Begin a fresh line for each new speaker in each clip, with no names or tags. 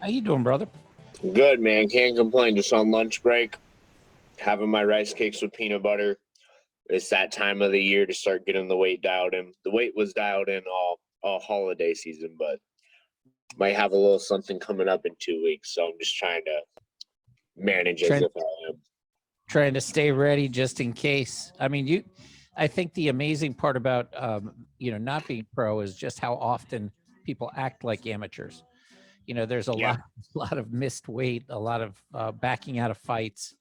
How you doing, brother?
Good, man. Can't complain. Just on lunch break, having my rice cakes with peanut butter. It's that time of the year to start getting the weight dialed in. The weight was dialed in all holiday season, but might have a little something coming up in 2 weeks. So I'm just trying to manage as
Trying
if I am.
trying to stay ready just in case. I mean, I think the amazing part about not being pro is just how often people act like amateurs. There's a
Yeah.
lot a lot of missed weight, a lot of backing out of fights,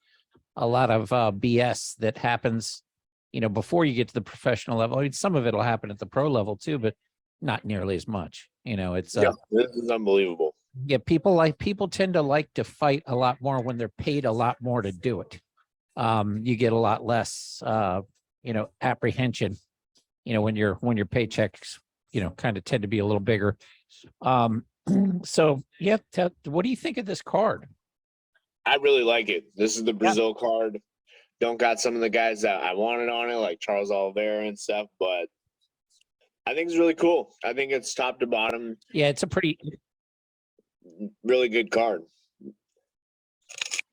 a lot of BS that happens, before you get to the professional level. I mean, some of it'll happen at the pro level too, but not nearly as much. It's
Yeah. This is unbelievable.
yeah, people tend to like to fight a lot more when they're paid a lot more to do it. You get a lot less apprehension, when your paychecks, kind of tend to be a little bigger. Um, so yeah, what do you think of this card?
I really like it. This is the
Yeah.
Brazil card. Don't got some of the guys that I wanted on it, like Charles Oliveira and stuff, but I think it's really cool. I think it's top to bottom,
Yeah, it's a
really good card.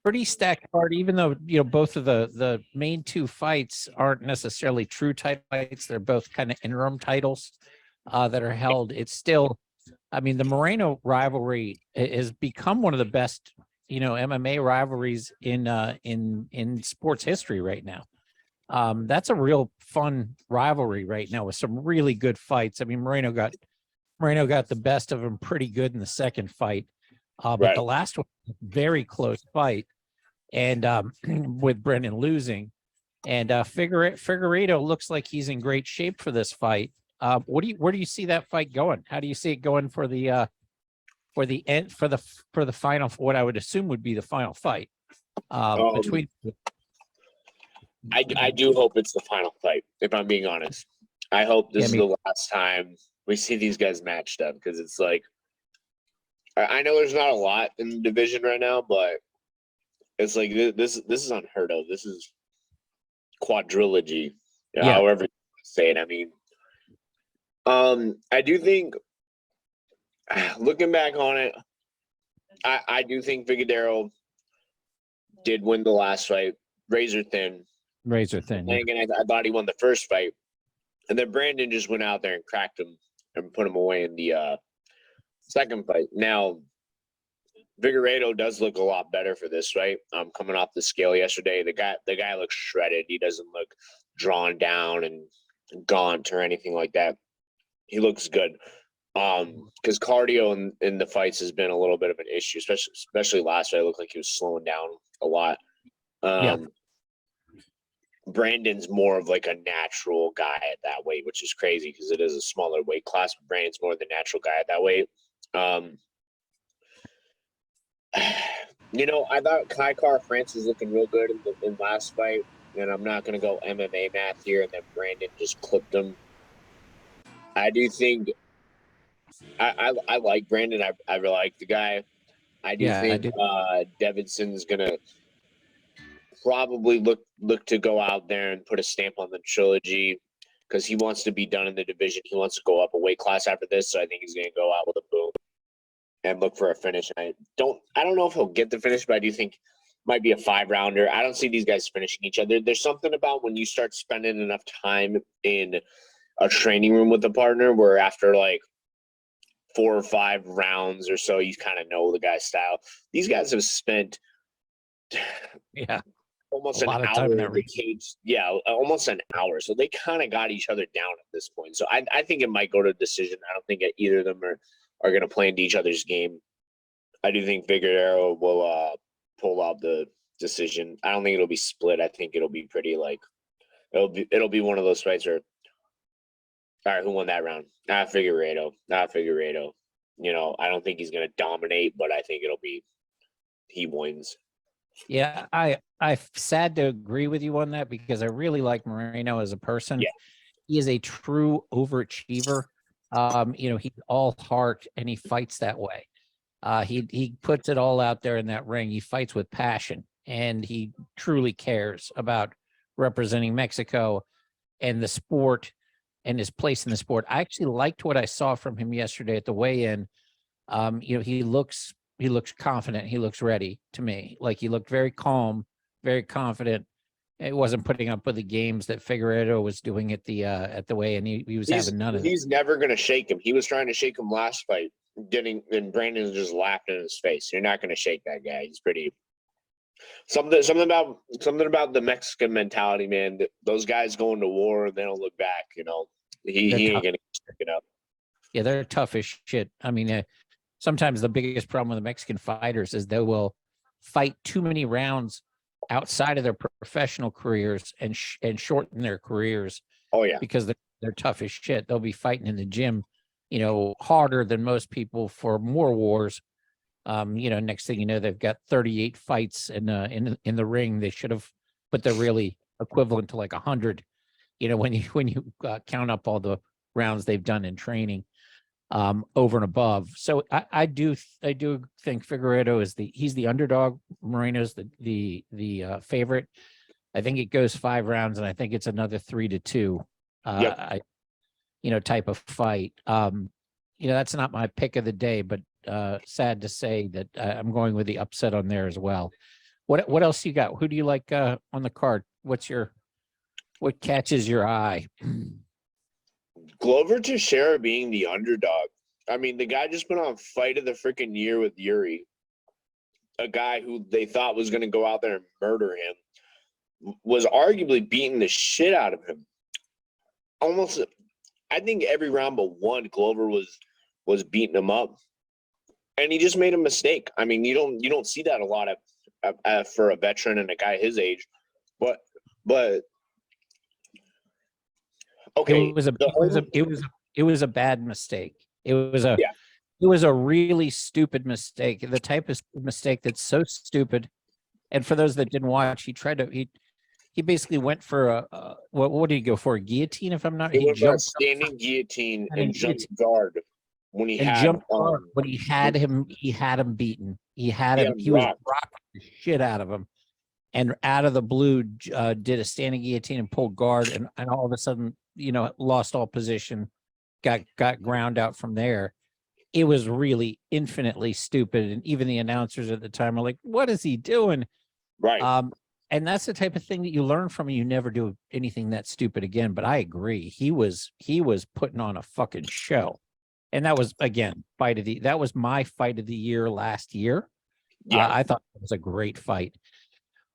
pretty stacked card, even though both of the main two fights aren't necessarily true title fights. They're both kind of interim titles that are held. It's still, I mean, the Moreno rivalry has become one of the best MMA rivalries in sports history right now. That's a real fun rivalry right now with some really good fights. I mean, Moreno got the best of him pretty good in the second fight, but
Right.
the last one, very close fight, and with Brendan losing, and Figueiredo looks like he's in great shape for this fight. Where do you see that fight going? How do you see it going for the end for the final? What I would assume would be the final fight between.
I do hope it's the final fight, if I'm being honest. I hope this
Yeah,
is the last time we see these guys matched up, because it's like, I know there's not a lot in the division right now, but it's like this is unheard of. This is quadrilogy,
yeah,
however you say it. I mean, I do think, looking back on it, I do think Figueroa did win the last fight, razor thin.
razor thin. Yeah.
And again, I thought he won the first fight, and then Brandon just went out there and cracked him and put him away in the second fight. Now, Figueiredo does look a lot better for this fight. Coming off the scale yesterday, the guy looks shredded. He doesn't look drawn down and gaunt or anything like that. He looks good. Because cardio in the fights has been a little bit of an issue, especially last fight. It looked like he was slowing down a lot.
Yeah.
Brandon's more of like a natural guy at that weight, which is crazy because it is a smaller weight class, but Brandon's more the natural guy at that weight. I thought Kai Car France was looking real good in last fight, and I'm not going to go MMA math here, and then Brandon just clipped him. I do think I like Brandon. I really like the guy. I do
Yeah, I
think
do.
Davidson's going to probably look to go out there and put a stamp on the trilogy, because he wants to be done in the division. He wants to go up a weight class after this, so I think he's going to go out with a boom and look for a finish. I don't know if he'll get the finish, but I do think it might be a 5-rounder. I don't see these guys finishing each other. There's something about when you start spending enough time in a training room with a partner where after like 4 or 5 rounds or so, you kind of know the guy's style. These guys have spent
Yeah,
almost
a
an
lot of time
hour
in that
in the
region.
cage. Yeah, almost an hour. So they kind of got each other down at this point. So I think it might go to decision. I don't think either of them are going to play into each other's game. I do think Figueroa will pull out the decision. I don't think it'll be split. I think it'll be pretty like it'll be one of those fights where, all right, who won that round? Not Figueroa. Not Figueroa. I don't think he's going to dominate, but I think it'll be he wins.
Yeah, I'm sad to agree with you on that because I really like Moreno as a person.
Yeah.
He is a true overachiever. He's all heart and he fights that way. He puts it all out there in that ring. He fights with passion and he truly cares about representing Mexico and the sport and his place in the sport. I actually liked what I saw from him yesterday at the weigh-in. He looks looks confident. He looks ready to me. Like, he looked very calm, very confident. It wasn't putting up with the games that Figueiredo was doing at the way, and he was having none of it.
He's never going to shake him. He was trying to shake him last fight, and Brandon just laughed in his face. You're not going to shake that guy. He's pretty something about the Mexican mentality, man. Those guys go into war and they don't look back. He ain't going to stick it up.
Yeah, they're tough as shit. I mean, sometimes the biggest problem with the Mexican fighters is they will fight too many rounds outside of their professional careers and shorten their careers.
Oh yeah,
because they're tough as shit. They'll be fighting in the gym, harder than most people for more wars. Next thing you know, they've got 38 fights in the ring. They should have, but they're really equivalent to like 100. When you count up all the rounds they've done in training, over and above. So I do think Figueiredo he's the underdog. Moreno's the favorite. I think it goes 5 rounds, and I think it's another 3-2. Type of fight. That's not my pick of the day, but sad to say that I'm going with the upset on there as well. What else you got? Who do you like on the card? What catches your eye?
Glover Teixeira being the underdog. I mean, the guy just put on fight of the freaking year with Yuri, a guy who they thought was going to go out there and murder him, was arguably beating the shit out of him. Almost, I think every round but one, Glover was beating him up, and he just made a mistake. I mean, you don't see that a lot for a veteran and a guy his age, but okay,
it was a bad mistake. It was a really stupid mistake. The type of mistake that's so stupid. And for those that didn't watch, he basically went for what did he go for? A guillotine, if I'm not.
He went for a standing guillotine and jumped guard when he had guard,
but he had him beaten. He was rocking the shit out of him. And out of the blue, did a standing guillotine and pulled guard, and all of a sudden, lost all position, got ground out from there. It was really infinitely stupid, and even the announcers at the time were like, "What is he doing?"
Right.
And that's the type of thing that you learn from. You never do anything that stupid again. But I agree, he was putting on a fucking show, and that was that was my fight of the year last year. Yeah, I thought it was a great fight.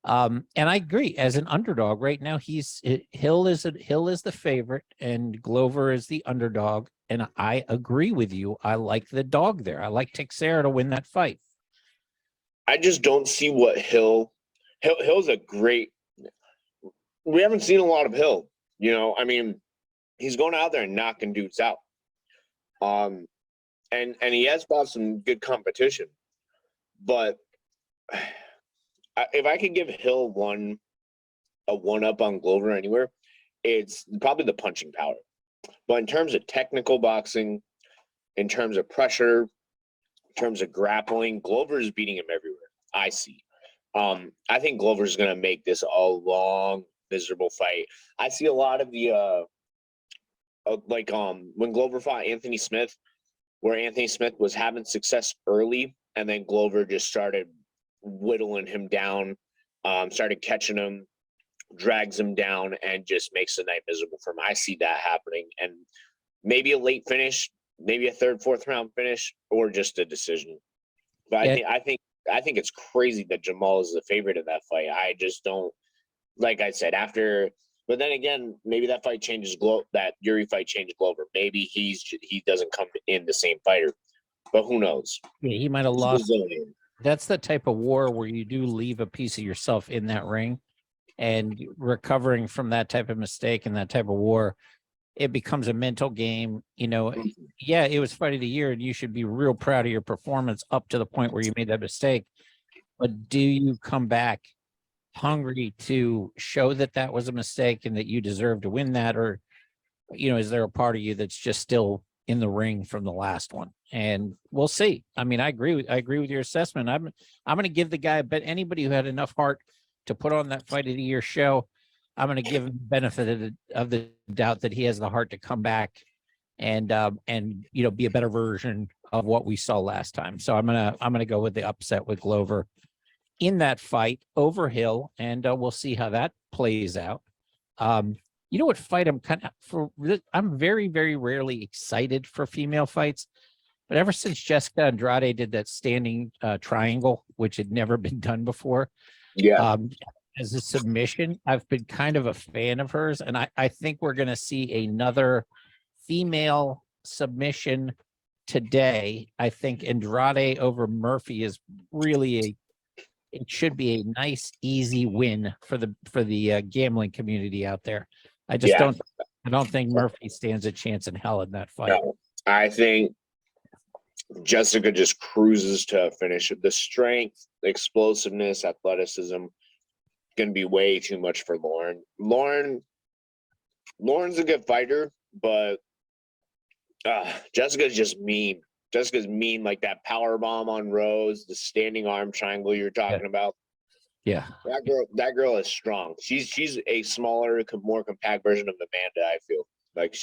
And I agree, as an underdog right now, Hill is the favorite and Glover is the underdog. And I agree with you. I like the dog there. I like Teixeira to win that fight.
I just don't see what Hill's a great. We haven't seen a lot of Hill. I mean, he's going out there and knocking dudes out. And he has fought some good competition, but if I could give Hill a one up on Glover anywhere, it's probably the punching power. But in terms of technical boxing, in terms of pressure, in terms of grappling, Glover is beating him everywhere. I see. I think Glover's going to make this a long, miserable fight. I see a lot of the when Glover fought Anthony Smith, where Anthony Smith was having success early, and then Glover just started whittling him down, started catching him, drags him down, and just makes the night miserable for him. I see that happening, and maybe a late finish, maybe a 3rd, 4th round finish, or just a decision. But I think it's crazy that Jamal is the favorite in that fight. I just don't, like I said, but then again, maybe that fight changes that Yuri fight changes Glover. Maybe he doesn't come in the same fighter, but who knows?
Yeah, he might have lost. That's the type of war where you do leave a piece of yourself in that ring, and recovering from that type of mistake and that type of war, it becomes a mental game. Yeah, it was fight of the year, and you should be real proud of your performance up to the point where you made that mistake. But do you come back hungry to show that was a mistake and that you deserve to win that? Or, is there a part of you that's just still in the ring from the last one? And we'll see. I mean, I agree with your assessment. I'm going to give the guy, but anybody who had enough heart to put on that fight of the year show, I'm going to give him the benefit of the doubt that he has the heart to come back and be a better version of what we saw last time. So I'm gonna go with the upset with Glover in that fight over Hill, and we'll see how that plays out. You know what fight I'm very, very rarely excited for female fights, but ever since Jessica Andrade did that standing triangle, which had never been done before,
Yeah.
as a submission, I've been kind of a fan of hers, and I think we're going to see another female submission today. I think Andrade over Murphy is really it should be a nice, easy win for the gambling community out there. I don't think Murphy stands a chance in hell in that fight.
No, I think Jessica just cruises to a finish. The strength, the explosiveness, athleticism, going to be way too much for Lauren. Lauren's a good fighter, but Jessica's just mean. Jessica's mean, like that power bomb on Rose, the standing arm triangle you're talking about.
Yeah,
that girl is strong. She's a smaller, more compact version of Amanda. I feel like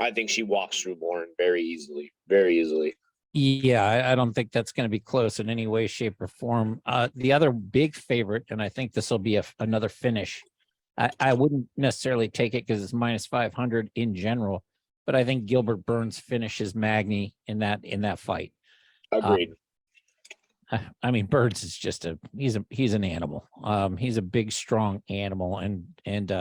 I think she walks through Lauren very easily, very easily.
Yeah, I don't think that's going to be close in any way, shape, or form. The other big favorite, and I think this will be another finish. I wouldn't necessarily take it because it's minus 500 in general, but I think Gilbert Burns finishes Magny in that fight.
Agreed.
I mean, Burns is just he's an animal. He's a big, strong animal, and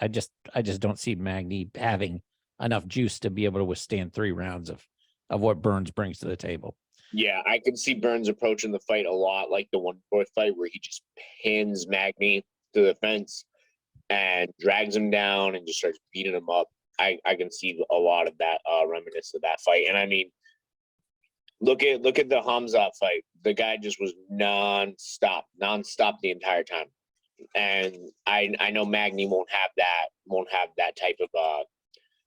I just don't see Magny having enough juice to be able to withstand 3 rounds of what Burns brings to the table.
Yeah, I can see Burns approaching the fight a lot like the 1/4 fight where he just pins Magny to the fence and drags him down and just starts beating him up. I can see a lot of that reminiscence of that fight. And I mean, look at the Hamzat fight. The guy just was nonstop the entire time. And I know Magny won't have that type of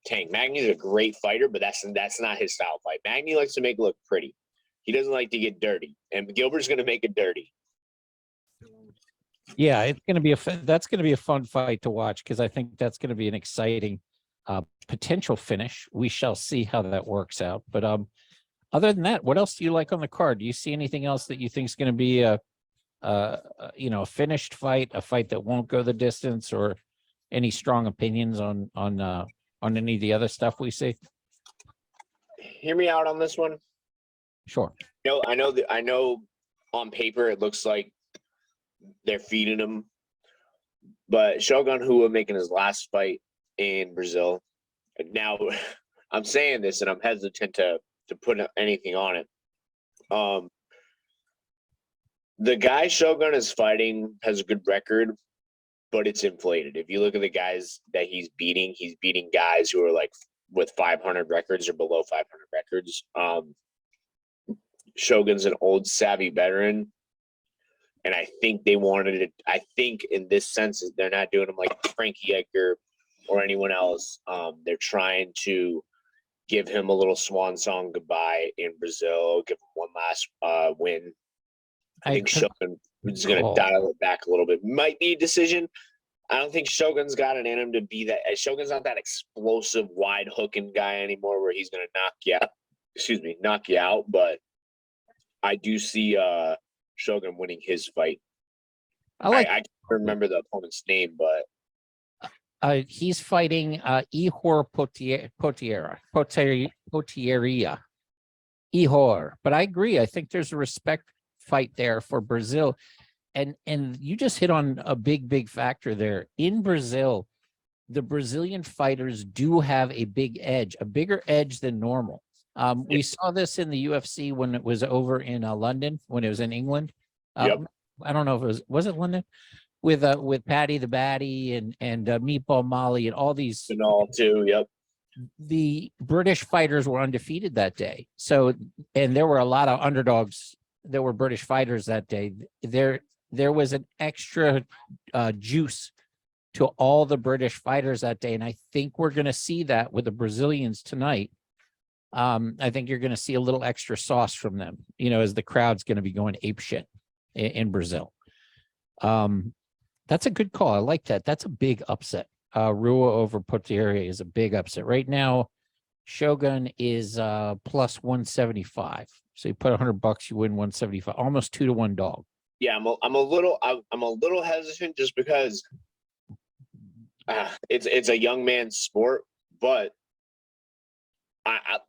tank. Magny's a great fighter, but that's not his style fight. Magny likes to make it look pretty. He doesn't like to get dirty, and Gilbert's going to make it dirty.
Yeah, it's going to be that's going to be a fun fight to watch because I think that's going to be an exciting potential finish. We shall see how that works out. But other than that, what else do you like on the card? Do you see anything else that you think is going to be a finished fight, a fight that won't go the distance, or any strong opinions on any of the other stuff we see?
Hear me out on this one.
Sure.
I know on paper it looks like they're feeding him, but Shogun Rua making his last fight in Brazil. Now, I'm saying this and I'm hesitant to put anything on it. The guy Shogun is fighting has a good record, but it's inflated. If you look at the guys that he's beating guys who are like with 500 records or below 500 records. Shogun's an old savvy veteran, and I think they wanted it. I think in this sense, they're not doing him like Frankie Edgar or anyone else. They're trying to give him a little swan song goodbye in Brazil, give him one last win. I think Shogun is going to dial it back a little bit. Might be a decision. I don't think Shogun's got it in him to be that. Shogun's not that explosive, wide hooking guy anymore where he's going to knock you out. But I do see Shogun winning his fight. I can't remember the opponent's name, but
he's fighting Ihor Potieria. Ihor. But I agree. I think there's a respect fight there for Brazil. And you just hit on a big factor there. In Brazil, the Brazilian fighters do have a big edge, a bigger edge than normal. We saw this in the UFC when it was over in London, when it was in England. I don't know if it was it London with Paddy the Baddy and Meatball Molly and all these.
And all too. Yep.
The British fighters were undefeated that day. So, and there were a lot of underdogs that were British fighters that day. There was an extra juice to all the British fighters that day. And I think we're going to see that with the Brazilians tonight. I think you're going to see a little extra sauce from them, as the crowd's going to be going apeshit in Brazil. That's a good call. I like that. That's a big upset. Rua over Potieria is a big upset. Right now, Shogun is plus 175. So you put $100, you win 175, almost 2-1 dog.
Yeah, I'm a little hesitant just because it's a young man's sport, but I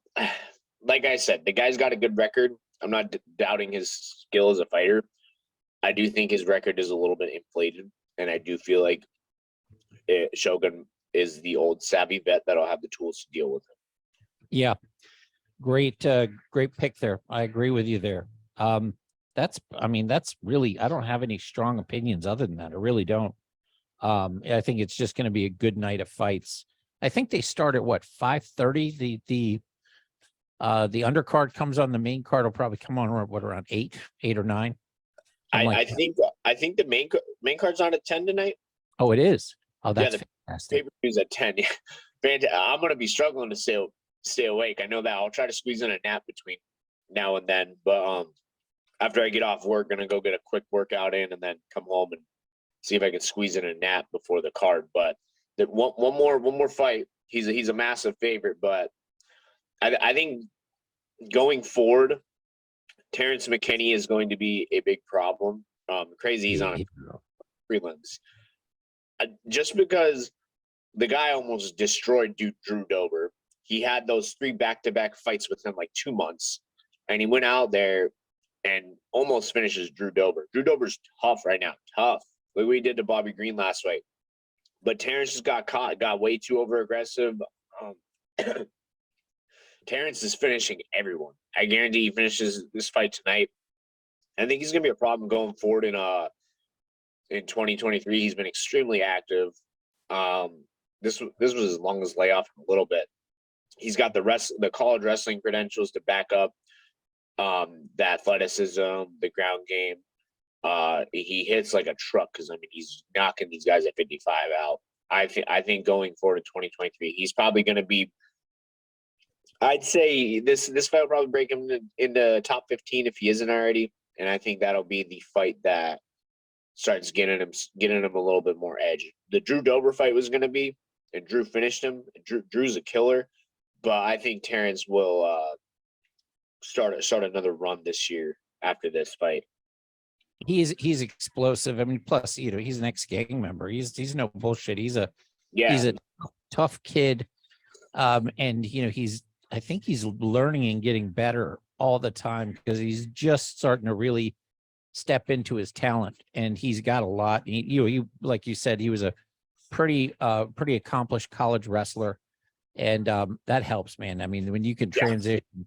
like I said, the guy's got a good record. I'm not doubting his skill as a fighter. I do think his record is a little bit inflated, and I do feel like Shogun is the old savvy vet that'll have the tools to deal with him.
Yeah, great pick there. I agree with you there. That's really, I don't have any strong opinions other than that. I really don't. I think it's just going to be a good night of fights. I think they start at what, 5:30. The undercard comes on, the main card will probably come on around 8 or 9.
I think the main card's on at 10 tonight.
Oh, it is. Oh, that's fantastic.
Pay-per-view's at 10. I'm going to be struggling to stay awake. I know that. I'll try to squeeze in a nap between now and then, but after I get off work, gonna go get a quick workout in and then come home and see if I can squeeze in a nap before the card. But one more fight. He's a massive favorite, but I think going forward, Terrence McKinney is going to be a big problem. Crazy, he's on prelims. Just because the guy almost destroyed Drew Dober. He had those 3 back-to-back fights within like 2 months, and he went out there and almost finishes Drew Dober. Drew Dober's tough right now, tough. Like we did to Bobby Green last fight. But Terrence just got caught, got way too over-aggressive. Terrence is finishing everyone. I guarantee he finishes this fight tonight. I think he's going to be a problem going forward in 2023. He's been extremely active. This was his longest layoff in a little bit. He's got the college wrestling credentials to back up the athleticism, the ground game. He hits like a truck because he's knocking these guys at 55 out. I think going forward in 2023, he's probably going to be. I'd say this fight will probably break him in the top 15 if he isn't already, and I think that'll be the fight that starts getting him a little bit more edge. The Drew Dober fight was going to be, and Drew finished him. Drew's a killer, but I think Terrence will start another run this year after this fight.
He's explosive. Plus, he's an ex-gang member. He's no bullshit. He's a tough kid. And I think he's learning and getting better all the time because he's just starting to really step into his talent, and he's got a lot. He like you said, he was a pretty accomplished college wrestler, and that helps, man. When you can transition,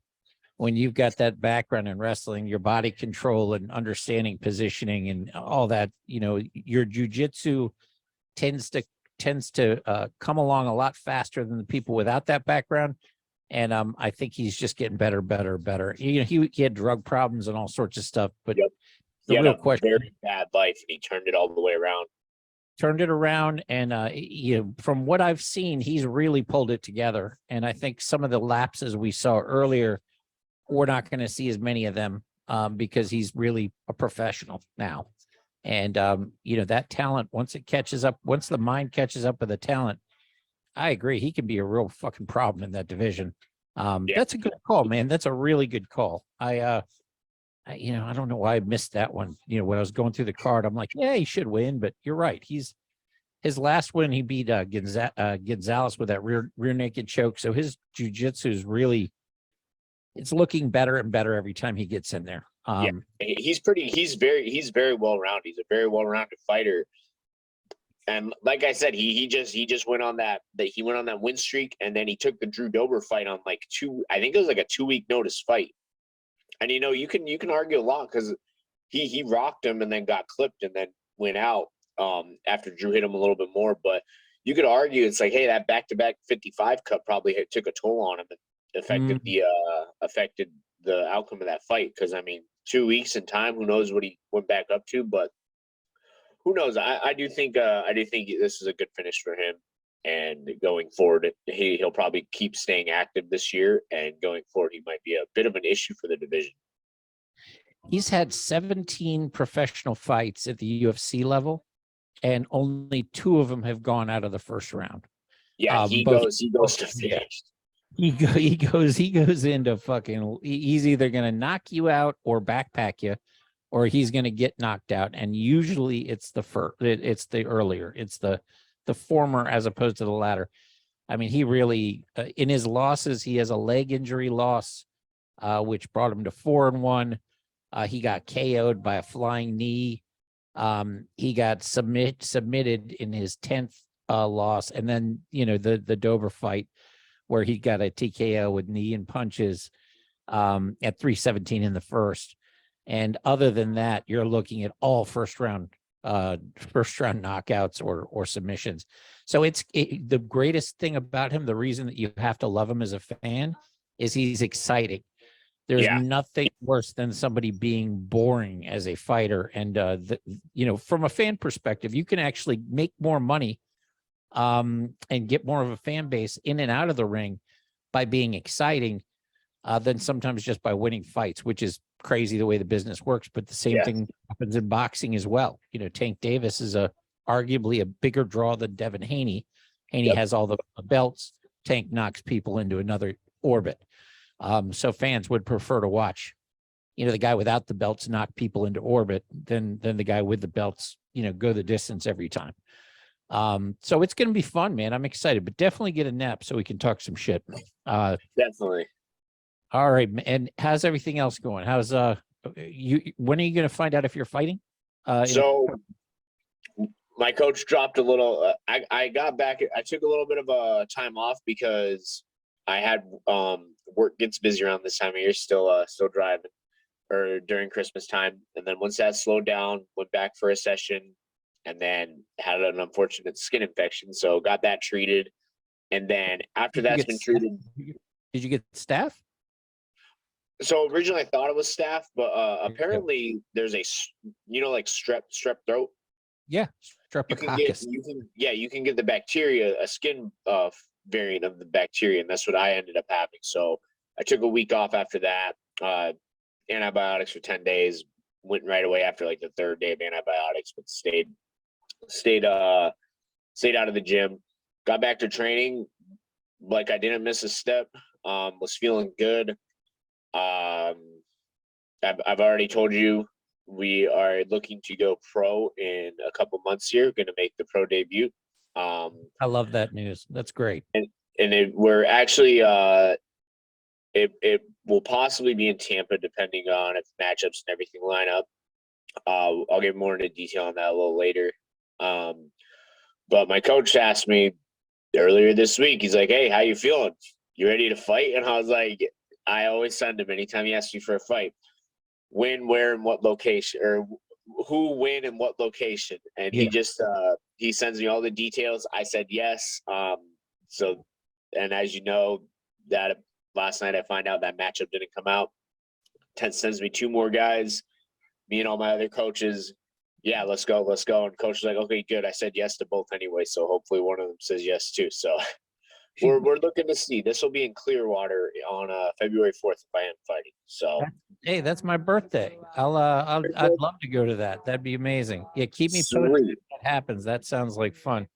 when you've got that background in wrestling, your body control and understanding positioning and all that, your jujitsu tends to come along a lot faster than the people without that background. And I think he's just getting better. He had drug problems and all sorts of stuff, but
he had a very bad life, and he turned it all the way around. And from what I've seen, he's really pulled it together. And I think some of the lapses we saw earlier, we're not going to see as many of them because he's really a professional now. And that talent, once the mind catches up with the talent, I agree, he can be a real fucking problem in that division. That's a good call, man. That's a really good call. I don't know why I missed that one. When I was going through the card, I'm like, yeah, he should win, but you're right. His last win, he beat Gonzalez with that rear naked choke. So his jiu-jitsu is really, it's looking better and better every time he gets in there. He's very well-rounded. He's a very well-rounded fighter. And like I said, he just went on that win streak, and then he took the Drew Dober fight on I think it was like a 2-week notice fight. And you can argue a lot because he rocked him and then got clipped and then went out after Drew hit him a little bit more. But you could argue it's like, hey, that back-to-back 55 cut probably took a toll on him and affected the outcome of that fight. Because 2 weeks in time, who knows what he went back up to? But who knows? I do think this is a good finish for him. And going forward, he'll probably keep staying active this year. And going forward, he might be a bit of an issue for the division.
He's had 17 professional fights at the UFC level, and only 2 of them have gone out of the first round.
Yeah, he goes to finish.
he goes into fucking. He's either gonna knock you out or backpack you, or he's gonna get knocked out. And usually it's the first. It's the earlier. It's the former as opposed to the latter. I mean, he really in his losses, he has a leg injury loss, which brought him to 4-1. He got KO'd by a flying knee. He got submitted in his 10th loss, and then the Dober fight where he got a TKO with knee and punches at 317 in the first. And other than that, you're looking at all first round knockouts or submissions. So the greatest thing about him, the reason that you have to love him as a fan, is he's exciting. There's nothing worse than somebody being boring as a fighter. And from a fan perspective, you can actually make more money and get more of a fan base in and out of the ring by being exciting than sometimes just by winning fights, which is crazy the way the business works. But the same thing happens in boxing as well. Tank Davis is arguably a bigger draw than Devin Haney. Haney has all the belts. Tank knocks people into another orbit. So fans would prefer to watch, the guy without the belts knock people into orbit than the guy with the belts, go the distance every time. So it's going to be fun, man. I'm excited, but definitely get a nap so we can talk some shit.
Definitely.
All right. And how's everything else going? How's when are you going to find out if you're fighting?
So my coach dropped a little, I got back, I took a little bit of a time off because I had, work gets busy around this time of year, still driving or during Christmas time. And then once that slowed down, went back for a session and then had an unfortunate skin infection. So got that treated. And then after that's been treated.
Did you get staph?
So originally I thought it was staph, but apparently there's a, like strep throat.
Yeah. Streptococcus.
You can get the bacteria, a skin variant of the bacteria. And that's what I ended up having. So I took a week off after that, antibiotics for 10 days, went right away after like the third day of antibiotics, but stayed out of the gym, got back to training. Like I didn't miss a step, was feeling good. I've already told you we are looking to go pro in a couple months here, going to make the pro debut.
I love that news. That's great.
And we're actually, it will possibly be in Tampa, depending on if matchups and everything line up. I'll get more into detail on that a little later. But my coach asked me earlier this week, he's like, "Hey, how you feeling? You ready to fight?" And I was like, I always send him anytime he asks me for a fight, when, where, and what location, or who, when, and what location. And he just, he sends me all the details. I said yes. So, and as you know, that last night I find out that matchup didn't come out. Ted sends me 2 more guys, me and all my other coaches. Yeah, let's go. And coach was like, okay, good. I said yes to both anyway. So hopefully one of them says yes too. So we're looking to see. This will be in Clearwater on February 4th if I am fighting. So
hey, that's my birthday. I'd love to go to that. That'd be amazing. Yeah, keep me posted if that happens. That sounds like fun.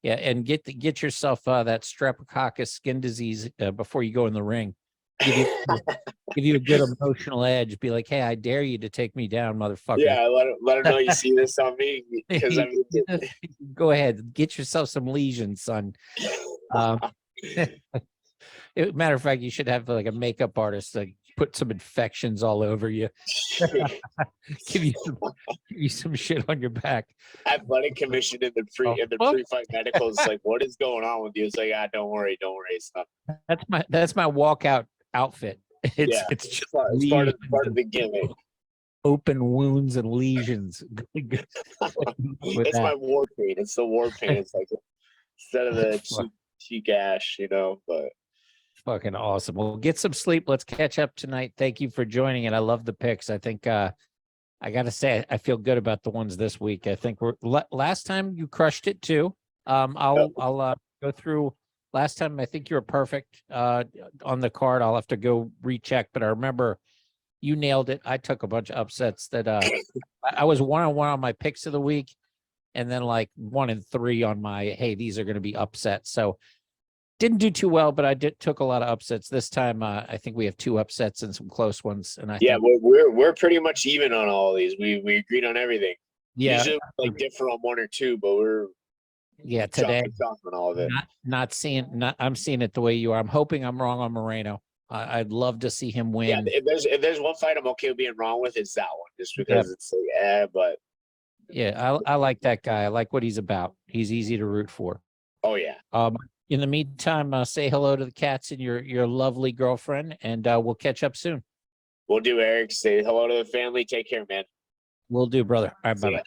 Yeah, and get yourself that streptococcus skin disease before you go in the ring. Give you a good emotional edge. Be like, hey, I dare you to take me down, motherfucker.
Yeah, let him know you see this on me. Because I mean,
go ahead, get yourself some lesions, son. Matter of fact, you should have like a makeup artist to put some infections all over you. give you some shit on your back.
Athletic commission in the pre-fight medicals, like, what is going on with you? It's like, don't worry, it's not.
That's my walkout outfit. It's just
part of the gimmick.
Open wounds and lesions.
It's my war paint. It's the war paint. It's like instead of the cheek ash, but
fucking awesome. Well, get some sleep. Let's catch up tonight. Thank you for joining it. I love the picks. I think I gotta say I feel good about the ones this week. I think last time you crushed it too. I'll go through. Last time I think you were perfect on the card. I'll have to go recheck, but I remember you nailed it. I took a bunch of upsets that I was 1-on-1 on my picks of the week, and then like 1-3 on my, hey, these are going to be upsets. So didn't do too well, but I took a lot of upsets this time. I think we have 2 upsets and some close ones, and I think
we're pretty much even on all these. We agreed on everything.
yeah,
Usually like different on 1 or 2, but we're
today
chalk on all of it.
I'm seeing it the way you are. I'm hoping I'm wrong on Moreno. I'd love to see him win.
Yeah, if there's one fight I'm okay with being wrong with, it's that one, just because it's like, but
yeah, I like that guy. I like what he's about. He's easy to root for.
oh yeah.
In the meantime, say hello to the cats and your lovely girlfriend, and we'll catch up soon.
We'll do, Eric. Say hello to the family. Take care, man.
We'll do, brother. All right,
See
bye.
ya.